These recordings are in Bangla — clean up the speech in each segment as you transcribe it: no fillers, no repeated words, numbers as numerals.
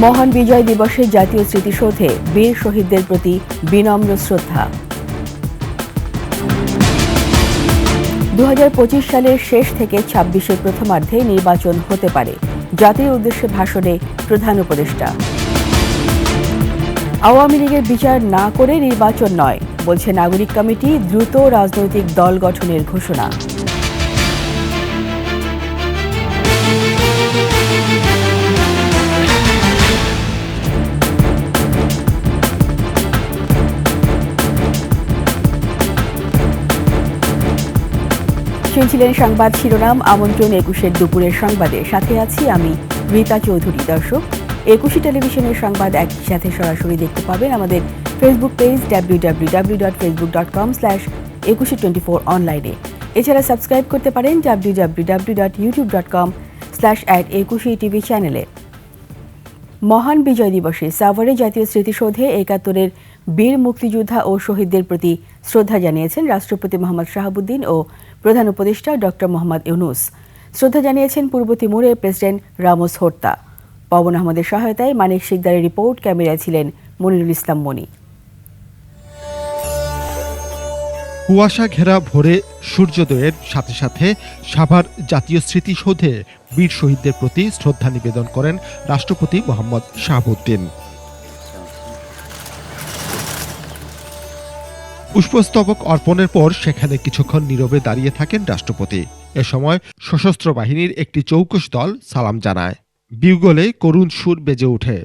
মহান বিজয় দিবসে জাতীয় স্মৃতিসৌধে বীর শহীদদের প্রতি বিনম্র শ্রদ্ধা। 2025 সালের শেষ থেকে 26-এর প্রথমার্ধে নির্বাচন হতে পারে, জাতির উদ্দেশ্যে ভাষণে প্রধান উপদেষ্টা। আওয়ামী লীগের বিচার না করে নির্বাচন নয়, বলছে নাগরিক কমিটি, দ্রুত রাজনৈতিক দল গঠনের ঘোষণা। শুনছিলেন সংবাদ শিরোনাম। আমন্ত্রণ 21-এর দুপুরের সংবাদে, সাথে আছি আমি রীতা চৌধুরী। দর্শক, 21 টেলিভিশনের সংবাদ একই সাথে সরাসরি দেখতে পাবেন আমাদের ফেসবুক পেজ www.facebook.com/2124 অনলাইনে। এছাড়া সাবস্ক্রাইব করতে পারেন www.youtube.com/@21tv চ্যানেলে। মহান বিজয় দিবসে সাভারে জাতীয় স্মৃতিসৌধে 71-এর বীর মুক্তিযোদ্ধা ও শহীদদের প্রতি শ্রদ্ধা জানিয়েছেন রাষ্ট্রপতি মোহাম্মদ শাহাবুদ্দিন ও প্রধান উপদেষ্টা ডক্টর মোহাম্মদ ইউনূস। শ্রদ্ধা জানিয়েছেন পূর্ব তিমুরের প্রেসিডেন্ট রামোস হোর্তা। পবন আহমদের সহায়তায় মানিক শিকদারের রিপোর্ট, ক্যামেরায় ছিলেন মনিরুল ইসলাম মনি। কুয়াশা ঘেরা ভোরে সূর্যোদয়ের সাথে সাথে সাভার জাতীয় স্মৃতিসৌধে বীর শহীদদের প্রতি শ্রদ্ধা নিবেদন করেন রাষ্ট্রপতি মোহাম্মদ শাহাবুদ্দিন। পুষ্পস্তবক অর্পণের পর সেখানে কিছুক্ষণ নীরবে দাঁড়িয়ে থাকেন রাষ্ট্রপতি। এ সময় সশস্ত্র বাহিনীর একটি চৌকস দল সালাম জানায়। বিউগলে করুণ সুর বেজে ওঠে।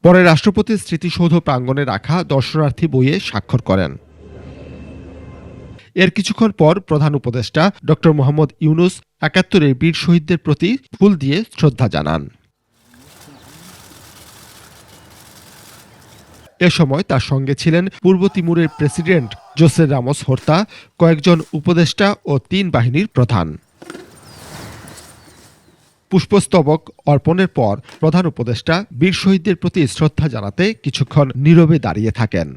পরে রাষ্ট্রপতির স্মৃতিসৌধ প্রাঙ্গণে রাখা দর্শনার্থী বইয়ে স্বাক্ষর করেন। এর কিছুক্ষণ পর প্রধান উপদেষ্টা ডক্টর মোহাম্মদ ইউনূস 71-এর বীর শহীদদের প্রতি ফুল দিয়ে শ্রদ্ধা জানান। এ সময় তার সঙ্গে ছিলেন পূর্ব তিমুরের প্রেসিডেন্ট জোসে রামোস হোর্তা, কয়েকজন উপদেষ্টা ও 3 বাহিনীর প্রধান। পুষ্পস্তবক অর্পণের পর প্রধান উপদেষ্টা বীর শহীদদের প্রতি শ্রদ্ধা জানাতে কিছুক্ষণ নীরবে দাঁড়িয়ে থাকেন।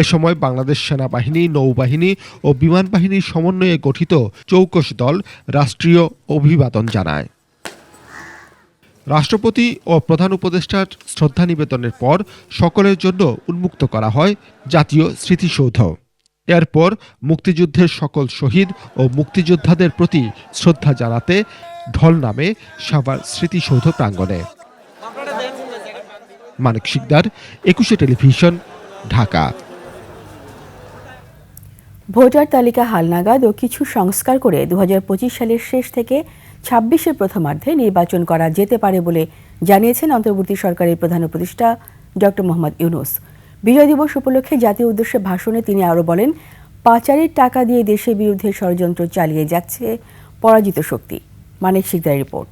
এ সময় বাংলাদেশ সেনাবাহিনী, নৌবাহিনী ও বিমান বাহিনীর সমন্বয়ে গঠিত চৌকস দল রাষ্ট্রীয় অভিবাদন জানায়। রাষ্ট্রপতি ও প্রধান উপদেষ্টার শ্রদ্ধা নিবেদনের পর সকলের জন্য উন্মুক্ত করা হয় জাতীয় স্মৃতিসৌধ। এরপর মুক্তিযুদ্ধের সকল শহীদ ও মুক্তিযোদ্ধাদের প্রতি শ্রদ্ধা জানাতে ঢল নামে সাভার স্মৃতিসৌধ প্রাঙ্গণে। মানিক শিকদার, 21 টেলিভিশন, ঢাকা। ভোটার তালিকা হালনাগাদ ও কিছু সংস্কার করে 2025 সালের শেষ থেকে 26-এর প্রথমার্ধে নির্বাচন করা যেতে পারে বলে জানিয়েছেন অন্তর্বর্তী সরকারের প্রধান উপদেষ্টা ডক্টর মোহাম্মদ ইউনূস। বিজয় দিবস উপলক্ষে জাতীয় উদ্দেশ্যে ভাষণে তিনি আরও বলেন, পাচারের টাকা দিয়ে দেশের বিরুদ্ধে ষড়যন্ত্র চালিয়ে যাচ্ছে পরাজিত শক্তি। মানিক শিকদারের রিপোর্ট।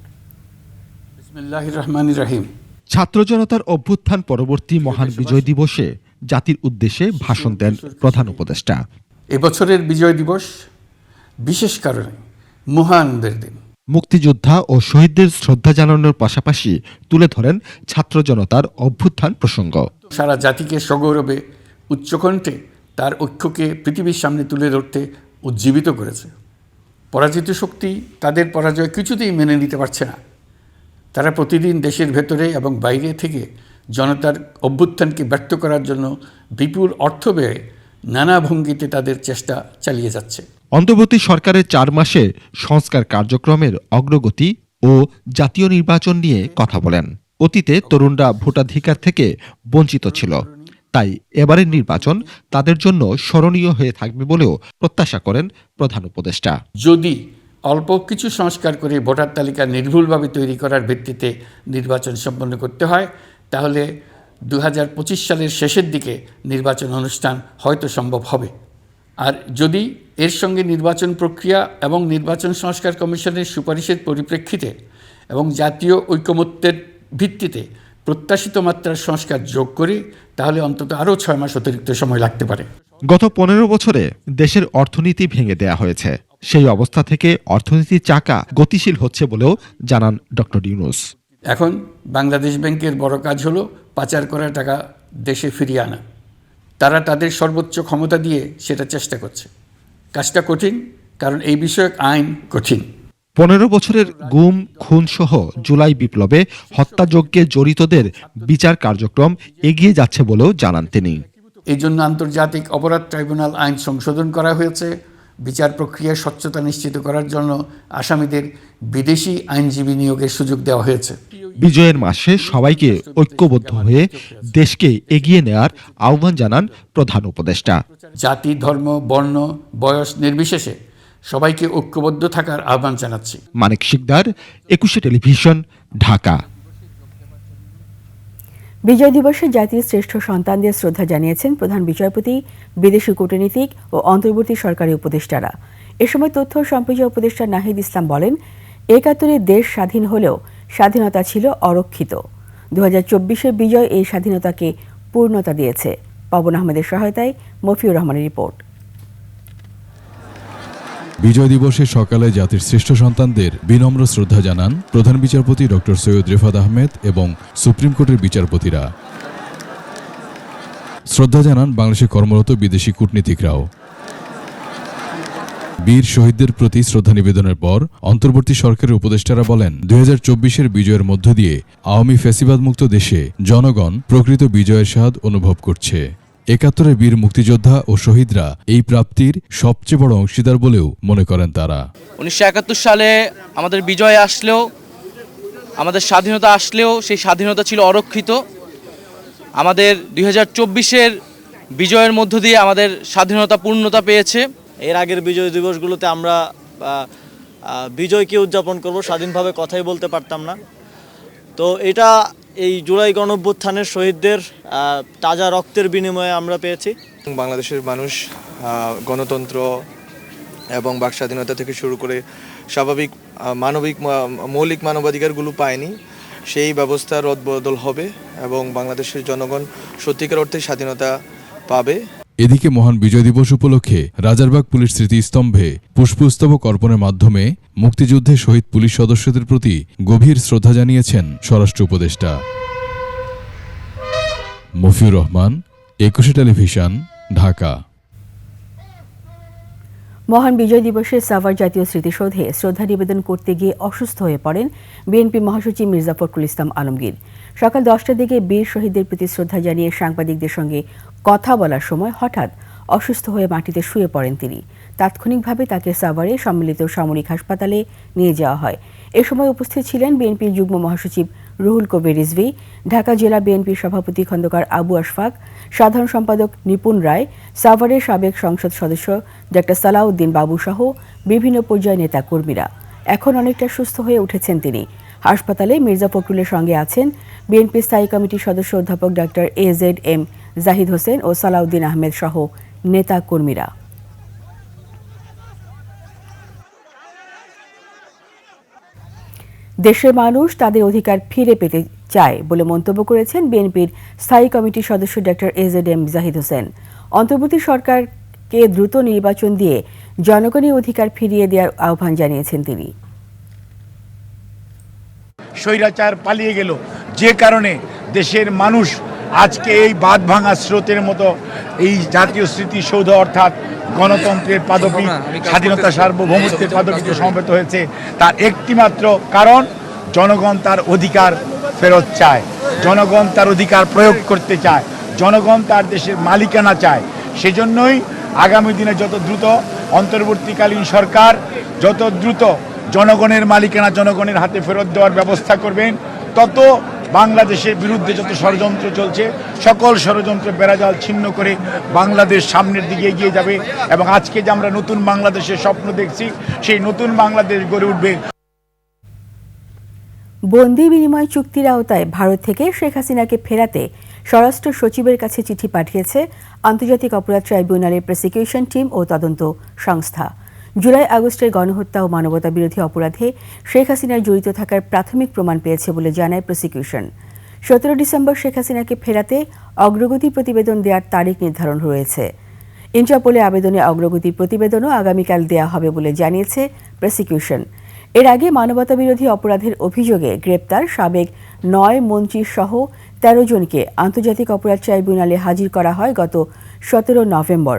বিসমিল্লাহির রহমানির রহিম। ছাত্র জনতার অভ্যুত্থান পরবর্তী মহান বিজয় দিবসে জাতির উদ্দেশ্যে ভাষণ দেন প্রধান উপদেষ্টা। এবছরের বিজয় দিবস বিশেষ কারণে মহানদের দিন। মুক্তিযোদ্ধা ও শহীদদের শ্রদ্ধা জানানোর পাশাপাশি তুলে ধরেন ছাত্র জনতার অভ্যুত্থান প্রসঙ্গ। সারা জাতিকে সগৌরবে উচ্চকণ্ঠে তার ঐক্যকে পৃথিবীর সামনে তুলে ধরতে উজ্জীবিত করেছে। পরাজিত শক্তি তাদের পরাজয় কিছুতেই মেনে নিতে পারছে না। তারা প্রতিদিন দেশের ভেতরে এবং বাইরে থেকে জনতার অভ্যুত্থানকে ব্যর্থ করার জন্য বিপুল অর্থ ব্যয়ে নানা ভঙ্গিতে তাদের চেষ্টা চালিয়ে যাচ্ছে। অন্তর্বর্তী সরকারের 4 মাসে সংস্কার কার্যক্রমের অগ্রগতি ও জাতীয় নির্বাচন নিয়ে কথা বলেন। অতীতে তরুণরা ভোটাধিকার থেকে বঞ্চিত ছিল, তাই এবারের নির্বাচন তাদের জন্য স্মরণীয় হয়ে থাকবে বলেও প্রত্যাশা করেন প্রধান উপদেষ্টা। যদি অল্প কিছু সংস্কার করে ভোটার তালিকা নির্ভুলভাবে তৈরি করার ভিত্তিতে নির্বাচন সম্পন্ন করতে হয়, তাহলে 2025 সালের শেষের দিকে নির্বাচন অনুষ্ঠান হয়তো সম্ভব হবে। আর যদি এর সঙ্গে নির্বাচন প্রক্রিয়া এবং নির্বাচন সংস্কার কমিশনের সুপারিশের পরিপ্রেক্ষিতে এবং জাতীয় ঐকমত্যের ভিত্তিতে প্রত্যাশিত মাত্রার সংস্কার যোগ করি, তাহলে অন্তত আরও 6 মাস অতিরিক্ত সময় লাগতে পারে। গত 15 বছরে দেশের অর্থনীতি ভেঙে দেয়া হয়েছে। সেই অবস্থা থেকে অর্থনীতির চাকা গতিশীল হচ্ছে বলেও জানান ডক্টর ইউনূস। এখন বাংলাদেশ ব্যাংকের বড় কাজ হলো পাচার করা টাকা দেশে ফিরিয়ে আনা। তারা তাদের সর্বোচ্চ ক্ষমতা দিয়ে সেটা চেষ্টা করছে। কাজটা কঠিন, কারণ এই বিষয়ক আইন কঠিন। 15 বছরের গুম খুন সহ জুলাই বিপ্লবে হত্যাযজ্ঞে জড়িতদের বিচার কার্যক্রম এগিয়ে যাচ্ছে বলেও জানান তিনি। এই জন্য আন্তর্জাতিক অপরাধ ট্রাইব্যুনাল আইন সংশোধন করা হয়েছে। বিচার প্রক্রিয়ার স্বচ্ছতা নিশ্চিত করার জন্য আসামিদের বিদেশি আইনজীবী নিয়োগের সুযোগ দেওয়া হয়েছে। বিজয়ের মাসে সবাইকে ঐক্যবদ্ধ হয়ে দেশকে এগিয়ে নেয়ার আহ্বান জানান প্রধান উপদেষ্টা। জাতি, ধর্ম, বর্ণ, বয়স নির্বিশেষে সবাইকে ঐক্যবদ্ধ থাকার আহ্বান জানাচ্ছি। মানিক শিকদার, 21 টেলিভিশন, ঢাকা। বিজয় দিবসে জাতির শ্রেষ্ঠ সন্তানদের শ্রদ্ধা জানিয়েছেন প্রধান বিচারপতি, বিদেশি কূটনীতিক ও অন্তর্বর্তী সরকারি উপদেষ্টারা। এ সময় তথ্য ও সম্প্রচার উপদেষ্টা নাহিদ ইসলাম বলেন, ৭১-এ দেশ স্বাধীন হলেও স্বাধীনতা ছিল অরক্ষিত। 2024-এর বিজয় এই স্বাধীনতাকে পূর্ণতা দিয়েছে। পবন আহমেদের সহায়তায় মফিউর রহমানের রিপোর্ট। বিজয় দিবসে সকালে জাতির শ্রেষ্ঠ সন্তানদের বিনম্র শ্রদ্ধা জানান প্রধান বিচারপতি ডক্টর সৈয়দ রেফাত আহমেদ এবং সুপ্রিম কোর্টের বিচারপতিরা। শ্রদ্ধা জানান বাংলাদেশে কর্মরত বিদেশি কূটনীতিকরাও। বীর শহীদদের প্রতি শ্রদ্ধা নিবেদনের পর অন্তর্বর্তী সরকারের উপদেষ্টারা বলেন, 2024-এর বিজয়ের মধ্য দিয়ে আওয়ামী ফ্যাসিবাদমুক্ত দেশে জনগণ প্রকৃত বিজয়ের স্বাদ অনুভব করছে। ৭১-এর বীর মুক্তিযোদ্ধা ও শহীদরা এই প্রাপ্তির সবচেয়ে বড় অংশীদার বলেও মনে করেন তারা। 1971 সালে আমাদের বিজয় আসলেও, আমাদের স্বাধীনতা আসলেও সেই স্বাধীনতা ছিল অরক্ষিত। আমাদের 2024-এর বিজয়ের মধ্য দিয়ে আমাদের স্বাধীনতা পূর্ণতা পেয়েছে। এর আগের বিজয় দিবসগুলোতে আমরা বিজয়কে উদযাপন করব, স্বাধীনভাবে কথাই বলতে পারতাম না। তো এটা এই জুলাই গণঅভ্যুত্থানের শহীদদের তাজা রক্তের বিনিময়ে আমরা পেয়েছি। বাংলাদেশের মানুষ গণতন্ত্র এবং বাক স্বাধীনতা থেকে শুরু করে স্বাভাবিক মৌলিক মানবাধিকারগুলো পায়নি। সেই ব্যবস্থার রদবদল হবে এবং বাংলাদেশের জনগণ সত্যিকার অর্থে স্বাধীনতা পাবে। এদিকে মহান বিজয় দিবস উপলক্ষে রাজারবাগ পুলিশ স্মৃতিস্তম্ভে পুষ্পস্তবক অর্পণের মাধ্যমে মুক্তিযুদ্ধে শহীদ পুলিশ সদস্যদের প্রতি গভীর শ্রদ্ধা জানিয়েছেন স্বরাষ্ট্র উপদেষ্টা। মফিউর রহমান, 21 টেলিভিশন, ঢাকা। মহান বিজয় দিবসে সাভার জাতীয় স্মৃতিসৌধে শ্রদ্ধা নিবেদন করতে গিয়ে অসুস্থ হয়ে পড়েন বিএনপি মহাসচিব মির্জা ফখরুল ইসলাম আলমগীর। সকাল 10টার দিকে বীর শহীদদের প্রতি শ্রদ্ধা জানিয়ে সাংবাদিকদের সঙ্গে কথা বলার সময় হঠাৎ অসুস্থ হয়ে মাটিতে শুয়ে পড়েন তিনি। তাৎক্ষণিকভাবে তাকে সাভারে সম্মিলিত সামরিক হাসপাতালে নিয়ে যাওয়া হয়। এ সময় উপস্থিত ছিলেন বিএনপির যুগ্ম মহাসচিব রুহুল কবির রিজভী, ঢাকা জেলা বিএনপির সভাপতি খন্দকার আবু আশফাক, সাধারণ সম্পাদক নিপুণ রায়, সাভারের সাবেক সংসদ সদস্য ডা সালাউদ্দিন বাবু সহ বিভিন্ন পর্যায়ের নেতা কর্মীরা। এখন অনেকটা সুস্থ হয়ে উঠেছেন তিনি। হাসপাতালে মির্জা ফখরুলের সঙ্গে আছেন বিএনপি স্থায়ী কমিটির সদস্য অধ্যাপক ডা AZM জাহিদ হোসেন ও সালাউদ্দিন আহমেদ সহ নেতা কর্মীরা। দেশের মানুষ তাদের অধিকার ফিরে পেতে চায় বলে মন্তব্য করেছেন বিএনপির স্থায়ী কমিটির সদস্য ডা AZM জাহিদ হোসেন। অন্তর্বর্তী সরকারকে দ্রুত নির্বাচন দিয়ে জনগণের অধিকার ফিরিয়ে দেওয়ার আহ্বান জানিয়েছেন তিনি। স্বৈরাচার পালিয়ে গেল, যে কারণে দেশের মানুষ আজকে এই বাঁধ ভাঙা স্রোতের মতো এই জাতীয় স্মৃতিসৌধ অর্থাৎ গণতন্ত্রের পাদপীঠ, স্বাধীনতা সার্বভৌমত্বের পাদপীঠে সমবেত হয়েছে। তার একটি মাত্র কারণ, জনগণ তার অধিকার ফেরত চায়, জনগণ তার অধিকার প্রয়োগ করতে চায়, জনগণ তার দেশের মালিকানা চায়। সেজন্যই আগামী দিনে যত দ্রুত অন্তর্বর্তীকালীন সরকার যত দ্রুত জনগণের মালিকানা জনগণের হাতে ফেরত দেওয়ার ব্যবস্থা করবেন, তত বাংলাদেশের বিরুদ্ধে যত ষড়যন্ত্র চলছে সকল ষড়যন্ত্র বেড়াজাল ছিন্ন করে বাংলাদেশ সামনের দিকে এগিয়ে যাবে। এবং আজকে যে আমরা নতুন বাংলাদেশের স্বপ্ন দেখছি, সেই নতুন বাংলাদেশ গড়ে উঠবে। বন্দি বিনিময় চুক্তির আওতায় ভারত থেকে শেখ হাসিনাকে ফেরাতে স্বরাষ্ট্র সচিবের কাছে চিঠি পাঠিয়েছে আন্তর্জাতিক অপরাধ ট্রাইব্যুনালের প্রসিকিউশন টিম ও তদন্ত সংস্থা। জুলাই আগস্টের গণহত্যা ও মানবতা বিরোধী অপরাধে শেখ হাসিনার জড়িত থাকার প্রাথমিক প্রমাণ পেয়েছে বলে জানায় প্রসিকিউশন। 17 ডিসেম্বর শেখ হাসিনাকে ফেরাতে অগ্রগতি প্রতিবেদন দেওয়ার তারিখ নির্ধারণ রয়েছে। ইন্টারপোলে আবেদনে অগ্রগতি প্রতিবেদনও আগামীকাল দেওয়া হবে বলে জানিয়েছে প্রসিকিউশন। এর আগে মানবতা বিরোধী অপরাধের অভিযোগে গ্রেপ্তার সাবেক 9 মন্ত্রী সহ 13 জনকে আন্তর্জাতিক অপরাধ ট্রাইব্যুনালে হাজির করা হয় গত 17 নভেম্বর।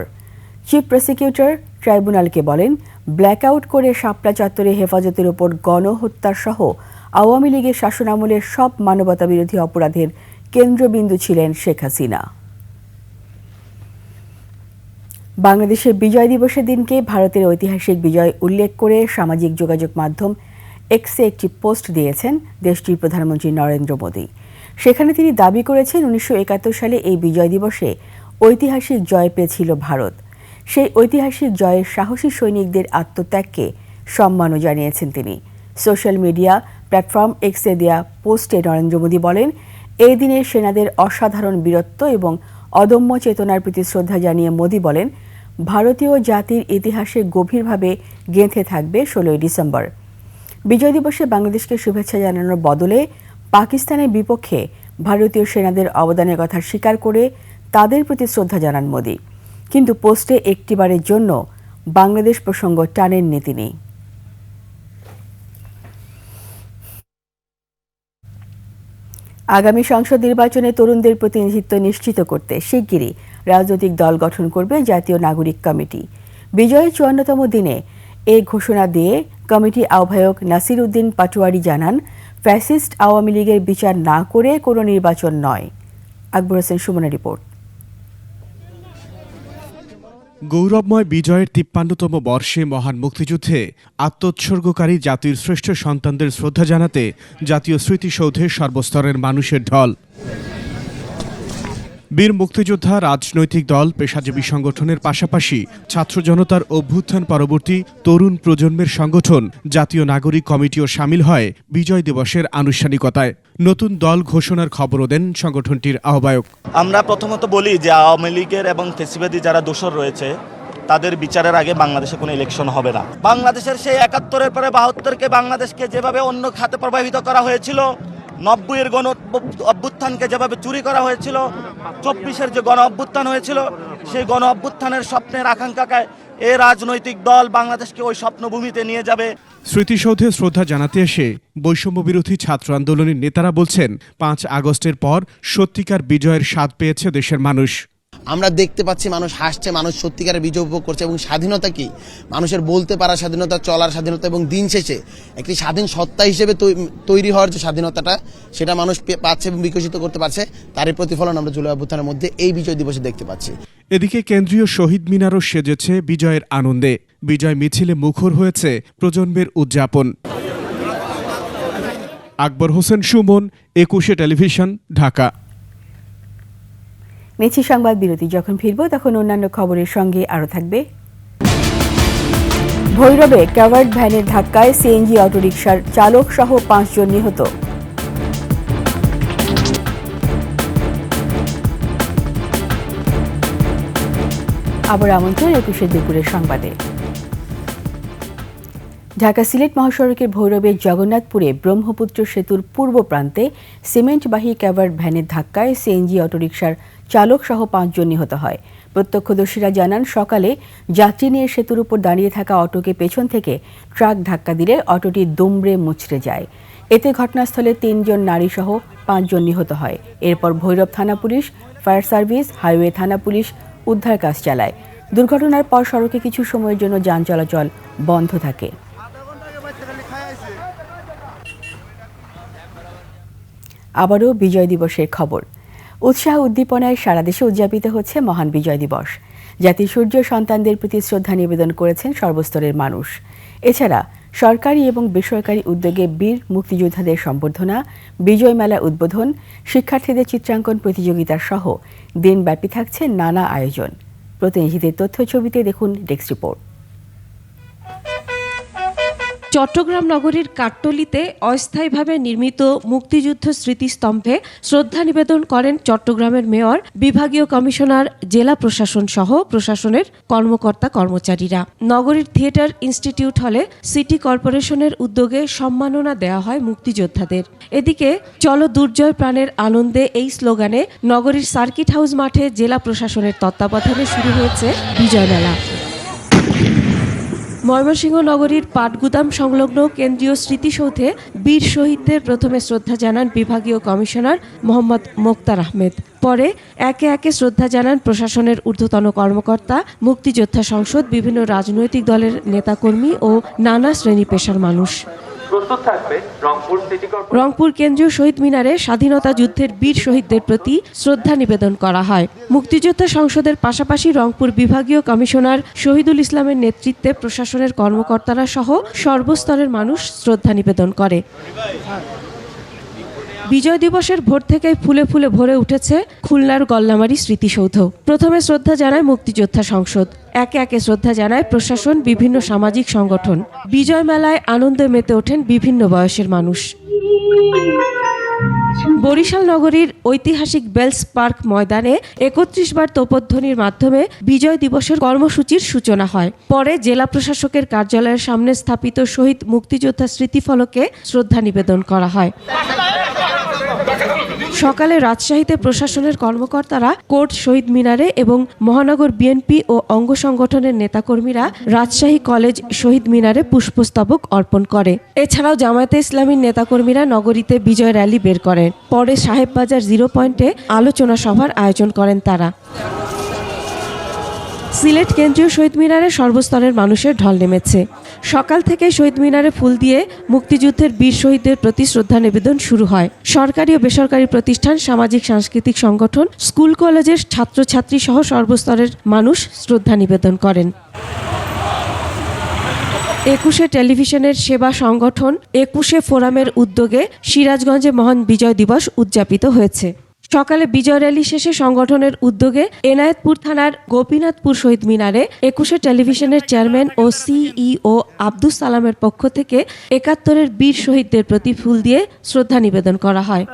চিফ প্রসিকিউটর ট্রাইব্যুনালকে বলেন, ব্ল্যাকআউট করে শাপলা চত্বরে হেফাজতের ওপর গণহত্যার সহ আওয়ামী লীগের শাসনামলের সব মানবতাবিরোধী অপরাধের কেন্দ্রবিন্দু ছিলেন শেখ হাসিনা। বাংলাদেশের বিজয় দিবসের দিনকে ভারতের ঐতিহাসিক বিজয় উল্লেখ করে সামাজিক যোগাযোগ মাধ্যম এক্সে একটি পোস্ট দিয়েছেন দেশটির প্রধানমন্ত্রী নরেন্দ্র মোদী। সেখানে তিনি দাবি করেছেন 1971 সালে এই বিজয় দিবসে ঐতিহাসিক জয় পেয়েছিল ভারত। সেই ঐতিহাসিক জয়ের সাহসী সৈনিকদের আত্মত্যাগকে সম্মানও জানিয়েছেন তিনি। সোশ্যাল মিডিয়া প্ল্যাটফর্ম এক্সে দেয়া পোস্টে নরেন্দ্র মোদী বলেন, এই দিনে সেনাদের অসাধারণ বীরত্ব এবং অদম্য চেতনার প্রতি শ্রদ্ধা জানিয়ে মোদী বলেন, ভারতীয় জাতির ইতিহাসে গভীরভাবে গেঁথে থাকবে 16ই ডিসেম্বর। বিজয় দিবসে বাংলাদেশকে শুভেচ্ছা জানানোর বদলে পাকিস্তানের বিপক্ষে ভারতীয় সেনাদের অবদানের কথা স্বীকার করে তাদের প্রতি শ্রদ্ধা জানান মোদী। কিন্তু পোস্টে একটিবারের জন্য বাংলাদেশ প্রসঙ্গ টানেননি তিনি। আগামী সংসদ নির্বাচনে তরুণদের প্রতিনিধিত্ব নিশ্চিত করতে শিগগিরই রাজনৈতিক দল গঠন করবে জাতীয় নাগরিক কমিটি। বিজয়ের 54তম দিনে এই ঘোষণা দিয়ে কমিটি আহ্বায়ক নাসির উদ্দিন পাটোয়ারি জানান, ফ্যাসিস্ট আওয়ামী লীগের বিচার না করে কোনো নির্বাচন নয়। আকবর হোসেন সুমনের রিপোর্ট। গৌরবময় বিজয়ের 53তম বর্ষে মহান মুক্তিযুদ্ধে আত্মোৎসর্গকারী জাতির শ্রেষ্ঠ সন্তানদের শ্রদ্ধা জানাতে জাতীয় স্মৃতিসৌধে সর্বস্তরের মানুষের ঢল। বীর মুক্তিযোদ্ধা, রাজনৈতিক দল, পেশাজীবী সংগঠনের পাশাপাশি ছাত্র জনতার অভ্যুত্থান পরবর্তী তরুণ প্রজন্মের সংগঠন জাতীয় নাগরিক কমিটিও সামিল হয় বিজয় দিবসের আনুষ্ঠানিকতায়। নতুন দল ঘোষণার খবরও দেন সংগঠনটির আহ্বায়ক। আমরা প্রথমত বলি যে আওয়ামী লীগের এবং ফ্যাসিবাদী যারা দোষর রয়েছে তাদের বিচারের আগে বাংলাদেশে কোনো ইলেকশন হবে না। বাংলাদেশের সেই 71-এর পরে 72-কে বাংলাদেশকে যেভাবে অন্য খাতে প্রভাবিত করা হয়েছিল, 90-এর গণ অভ্যুত্থানকে যেভাবে চুরি করা হয়েছিল, 24-এর যে গণ অভ্যুত্থান হয়েছিল, সেই গণ অভ্যুত্থানের স্বপ্নের আকাঙ্ক্ষায় এই রাজনৈতিক দল বাংলাদেশকে ওই স্বপ্নভূমিতে নিয়ে যাবে। স্মৃতিসৌধে শ্রদ্ধা জানাতে এসে বৈষম্য বিরোধী ছাত্র আন্দোলনের নেতারা বলছেন, 5 আগস্টের পর সত্যিকার বিজয়ের স্বাদ পেয়েছে দেশের মানুষ। আমরা দেখতে পাচ্ছি মানুষ হাসছে, মানুষ সত্যিকারের বিজয় উপভোগ করছে। এবং স্বাধীনতা কি? মানুষের বলতে পারা স্বাধীনতা, চলার স্বাধীনতা, এবং দিন শেষে একটি স্বাধীন সত্তা হিসেবে তৈরি হওয়ার যে স্বাধীনতাটা, সেটা মানুষ পাচ্ছে এবং বিকশিত করতে পারছে। তারই প্রতিফলন আমরা জুলাই অভ্যুত্থানের মধ্যে এই বিজয় দিবসে দেখতে পাচ্ছি। এদিকে কেন্দ্রীয় শহীদ মিনারও সেজেছে বিজয়ের আনন্দে। বিজয় মিছিলে মুখর হয়েছে প্রজন্মের উদযাপন। আকবর হোসেন সুমন, 21 টেলিভিশন, ঢাকা। নিচ্ছি সংবাদ বিরতি। যখন ফিরব তখন অন্যান্য খবরের সঙ্গে আরও থাকবে। ভৈরবে কাভার্ড ভ্যানের ধাক্কায় সিএনজি অটোরিকশার চালক সহ 5 জন নিহত। আবার আমন্ত্রণ 21 দুপুরের সংবাদে। ঢাকা সিলেট মহাসড়কের ভৈরবের জগন্নাথপুরে ব্রহ্মপুত্র সেতুর পূর্ব প্রান্তে সিমেন্টবাহী কাভার্ড ভ্যানের ধাক্কায় সিএনজি অটোরিকশার চালক সহ 5 জন নিহত হয়। প্রত্যক্ষদর্শীরা জানান, সকালে যাত্রী নিয়ে সেতুর উপর দাঁড়িয়ে থাকা অটোকে পেছন থেকে ট্রাক ধাক্কা দিলে অটোটি দুমড়ে মুচড়ে যায়। এতে ঘটনাস্থলে 3 জন নারী সহ 5 জন নিহত হয়। এরপর ভৈরব থানা পুলিশ, ফায়ার সার্ভিস, হাইওয়ে থানা পুলিশ উদ্ধার কাজ চালায়। দুর্ঘটনার পর সড়কে কিছু সময়ের জন্য যান চলাচল বন্ধ থাকে। আবারও বিজয় দিবসের খবর। উৎসাহ উদ্দীপনায় সারা দেশে উদযাপিত হচ্ছে মহান বিজয় দিবস। জাতির সূর্য সন্তানদের প্রতি শ্রদ্ধা নিবেদন করেছেন সর্বস্তরের মানুষ। এছাড়া সরকারি এবং বেসরকারি উদ্যোগে বীর মুক্তিযোদ্ধাদের সম্বর্ধনা, বিজয় মেলা উদ্বোধন, শিক্ষার্থীদের চিত্রাঙ্কন প্রতিযোগিতা সহ দিনব্যাপী থাকছে নানা আয়োজন। প্রতিনিধিদের তথ্য ছবিতে দেখুন ডেস্ক রিপোর্ট। চট্টগ্রাম নগরীর কাট্টলিতে অস্থায়ীভাবে নির্মিত মুক্তিযুদ্ধ স্মৃতিস্তম্ভে শ্রদ্ধা নিবেদন করেন চট্টগ্রামের মেয়র, বিভাগীয় কমিশনার, জেলা প্রশাসন সহ প্রশাসনের কর্মকর্তা কর্মচারীরা। নগরীর থিয়েটার ইনস্টিটিউট হলে সিটি কর্পোরেশনের উদ্যোগে সম্মাননা দেওয়া হয় মুক্তিযোদ্ধাদের। এদিকে চলো দুর্জয় প্রাণের আনন্দে এই স্লোগানে নগরীর সার্কিট হাউস মাঠে জেলা প্রশাসনের তত্ত্বাবধানে শুরু হয়েছে বিজয় মেলা। ময়মনসিংহ নগরীর পাটগুদাম সংলগ্ন কেন্দ্রীয় স্মৃতিসৌধে বীর শহীদদের প্রথমে শ্রদ্ধা জানান বিভাগীয় কমিশনার মোহাম্মদ মোক্তার আহমেদ। পরে একে একে শ্রদ্ধা জানান প্রশাসনের ঊর্ধ্বতন কর্মকর্তা, মুক্তিযোদ্ধা সংসদ, বিভিন্ন রাজনৈতিক দলের নেতাকর্মী ও নানা শ্রেণী পেশার মানুষ। রংপুর কেন্দ্রীয় শহীদ মিনারে স্বাধীনতা যুদ্ধের বীর শহীদদের প্রতি শ্রদ্ধা নিবেদন করা হয়। মুক্তিযোদ্ধা সংসদের পাশাপাশি রংপুর বিভাগীয় কমিশনার শহীদুল ইসলামের নেতৃত্বে প্রশাসনের কর্মকর্তারা সহ সর্বস্তরের মানুষ শ্রদ্ধা নিবেদন করে। বিজয় দিবসের ভোর থেকেই ফুলে ফুলে ভরে উঠেছে খুলনার গল্লামারী স্মৃতিসৌধ। প্রথমে শ্রদ্ধা জানায় মুক্তিযোদ্ধা সংসদ, একে একে শ্রদ্ধা জানায় প্রশাসন, বিভিন্ন সামাজিক সংগঠন। বিজয় মেলায় আনন্দে মেতে ওঠেন বিভিন্ন বয়সের মানুষ। বরিশাল নগরীর ঐতিহাসিক বেলস পার্ক ময়দানে ৩১ বার তোপধ্বনির মাধ্যমে বিজয় দিবসের কর্মসূচির সূচনা হয়। পরে জেলা প্রশাসকের কার্যালয়ের সামনে স্থাপিত শহীদ মুক্তিযোদ্ধা স্মৃতিফলকে শ্রদ্ধা নিবেদন করা হয়। সকালে রাজশাহীতে প্রশাসনের কর্মকর্তারা কোর্ট, শহীদ মিনারে এবং মহানগর বিএনপি ও অঙ্গ সংগঠনের নেতাকর্মীরা রাজশাহী কলেজ, শহীদ মিনারে পুষ্পস্তবক অর্পণ করে। এছাড়াও জামায়াতে ইসলামীর নেতাকর্মীরা নগরীতে বিজয় র্যালি বের করেন। পরে সাহেববাজার 0 পয়েন্টে আলোচনা সভার আয়োজন করেন তারা। সিলেট কেন্দ্রীয় শহীদ মিনারে সর্বস্তরের মানুষের ঢল নেমেছে। সকাল থেকে শহীদ মিনারে ফুল দিয়ে মুক্তিযুদ্ধের বীর শহীদদের প্রতি শ্রদ্ধা নিবেদন শুরু হয়। সরকারি ও বেসরকারি প্রতিষ্ঠান, সামাজিক সাংস্কৃতিক সংগঠন, স্কুল কলেজের ছাত্রছাত্রী সহ সর্বস্তরের মানুষ শ্রদ্ধা নিবেদন করেন। ২১শে টেলিভিশনের সেবা সংগঠন ২১শে ফোরামের উদ্যোগে সিরাজগঞ্জে মহান বিজয় দিবস উদযাপিত হয়েছে। সকালে বিজয় র্যালি শেষে সংগঠনের উদ্যোগে এনায়েতপুর থানার গোপীনাথপুর শহীদ মিনারে ২১শে টেলিভিশনের চেয়ারম্যান ও সিইও আব্দুস সালামের পক্ষ থেকে ৭১-এর বীর শহীদদের প্রতি ফুল দিয়ে শ্রদ্ধা নিবেদন করা হয়।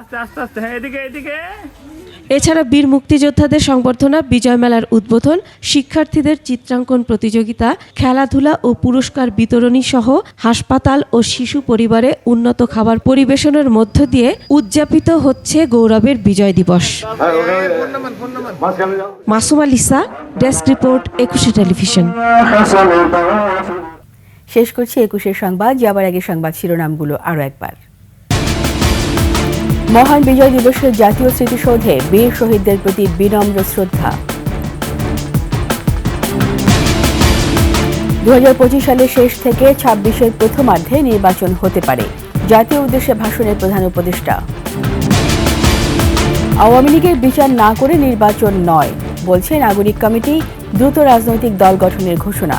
এছাড়া বীর মুক্তিযোদ্ধাদের সংবর্ধনা, বিজয় মেলার উদ্বোধন, শিক্ষার্থীদের চিত্রাঙ্কন প্রতিযোগিতা, খেলাধুলা ও পুরস্কার বিতরণী সহ হাসপাতাল ও শিশু পরিবারে উন্নত খাবার পরিবেশনের মধ্য দিয়ে উদযাপিত হচ্ছে গৌরবের বিজয় দিবস। মাসুমা লিসা, ডেস্ক রিপোর্ট, ২১শে টেলিভিশন। শেষ করছি ২১শে সংবাদ। যাবার আগে সংবাদ শিরোনামগুলো আরও একবার। মহান বিজয় দিবসে জাতীয় স্মৃতিসৌধে বীর শহীদদের প্রতি বিনম্র শ্রদ্ধা। ২০২৫ সালের শেষ থেকে ২৬-এর প্রথমার্ধে নির্বাচন হতে পারে, জাতীয় উদ্দেশ্যে ভাষণের প্রধান উপদেষ্টা। আওয়ামী লীগের বিচার না করে নির্বাচন নয়, বলছে নাগরিক কমিটি, দ্রুত রাজনৈতিক দল গঠনের ঘোষণা।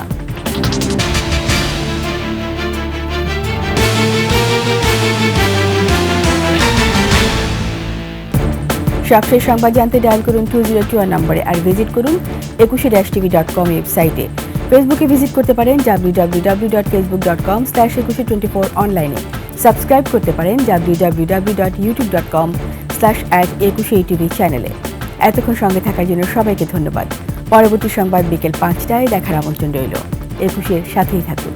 সবশেষ সংবাদ জানতে ডায়াল করুন 2021 নম্বরে, আর ভিজিট করুন 21-tv.com ওয়েবসাইটে। ফেসবুকে ভিজিট করতে পারেন www.facebook.com/2124 অনলাইনে। সাবস্ক্রাইব করতে পারেন www.youtube.com/@21tv চ্যানেলে। এতক্ষণ সঙ্গে থাকার জন্য সবাইকে ধন্যবাদ। পরবর্তী সংবাদ বিকেল ৫টায় দেখার আমন্ত্রণ রইল। ২১-এর সাথেই থাকুন।